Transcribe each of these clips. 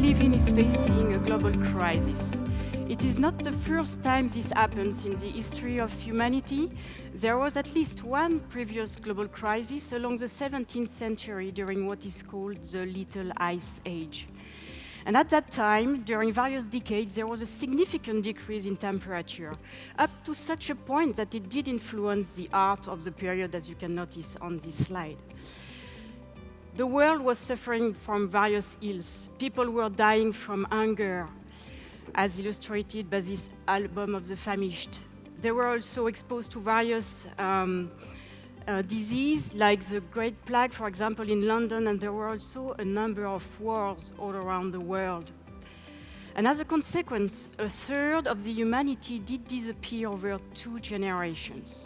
live in is facing a global crisis. It is not the first time this happens in the history of humanity. There was at least one previous global crisis along the 17th century during what is called the Little Ice Age. And at that time, during various decades, there was a significant decrease in temperature, up to such a point that it did influence the art of the period, as you can notice on this slide. The world was suffering from various ills. People were dying from hunger, as illustrated by this album of the famished. They were also exposed to various diseases, like the Great Plague, for example, in London, and there were also a number of wars all around the world. And as a consequence, a third of the humanity did disappear over 2 generations.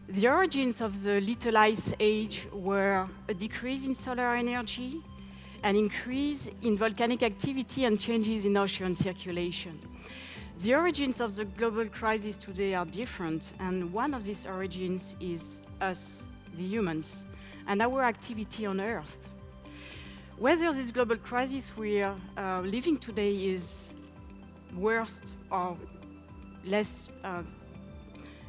The origins of the Little Ice Age were a decrease in solar energy, an increase in volcanic activity, and changes in ocean circulation. The origins of the global crisis today are different, and one of these origins is us, the humans, and our activity on Earth. Whether this global crisis we are living today is worse or less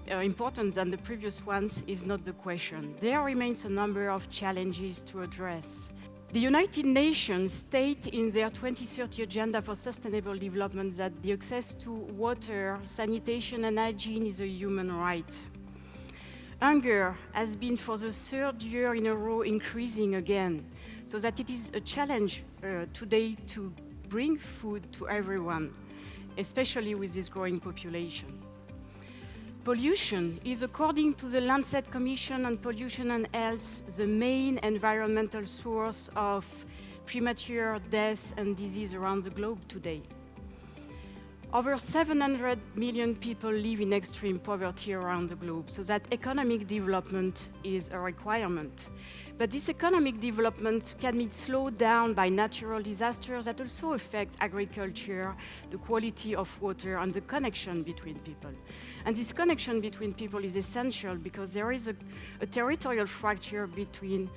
important than the previous ones is not the question. There remains a number of challenges to address. The United Nations state in their 2030 Agenda for Sustainable Development that the access to water, sanitation and hygiene is a human right. Hunger has been for the 3rd year in a row increasing again, so that it is a challenge today to bring food to everyone, especially with this growing population. Pollution is, according to the Lancet Commission on Pollution and Health, the main environmental source of premature death and disease around the globe today. Over 700 million people live in extreme poverty around the globe, so that economic development is a requirement. But this economic development can be slowed down by natural disasters that also affect agriculture, the quality of water, and the connection between people. And this connection between people is essential because there is a territorial fracture between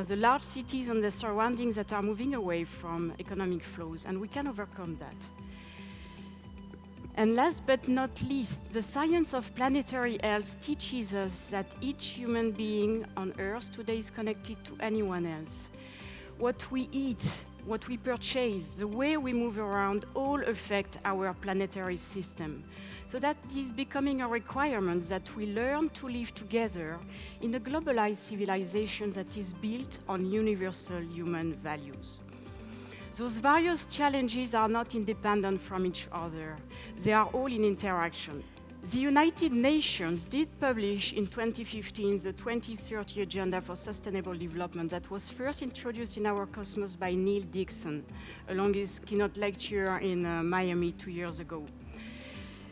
the large cities and the surroundings that are moving away from economic flows, and we can overcome that. And last but not least, the science of planetary health teaches us that each human being on Earth today is connected to anyone else. What we eat, what we purchase, the way we move around all affect our planetary system. So that is becoming a requirement that we learn to live together in a globalized civilization that is built on universal human values. Those various challenges are not independent from each other. They are all in interaction. The United Nations did publish in 2015 the 2030 Agenda for Sustainable Development that was first introduced in our cosmos by Neil Dixon along his keynote lecture in Miami 2 years ago.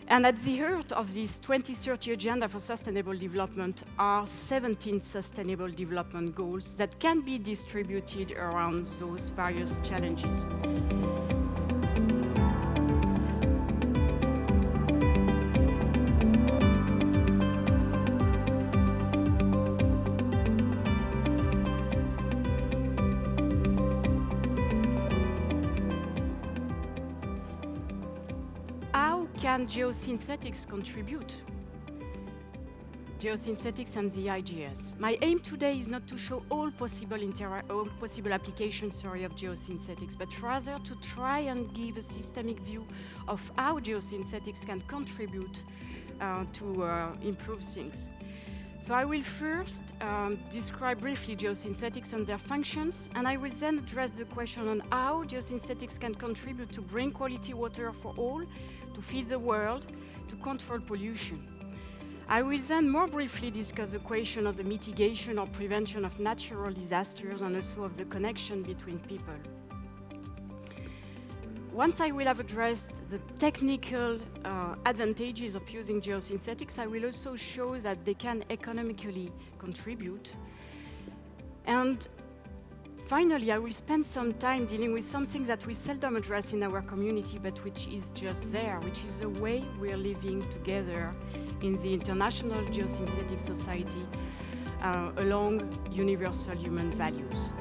And at the heart of this 2030 Agenda for Sustainable Development are 17 Sustainable Development Goals that can be distributed around those various challenges. How can geosynthetics contribute? Geosynthetics and the IGS. My aim today is not to show all possible applications of geosynthetics, but rather to try and give a systemic view of how geosynthetics can contribute to improve things. So I will first describe briefly geosynthetics and their functions, and I will then address the question on how geosynthetics can contribute to bring quality water for all, to feed the world, to control pollution. I will then more briefly discuss the question of the mitigation or prevention of natural disasters and also of the connection between people. Once I will have addressed the technical advantages of using geosynthetics, I will also show that they can economically contribute. And finally, I will spend some time dealing with something that we seldom address in our community, but which is just there, which is the way we are living together in the International Geosynthetic Society along universal human values.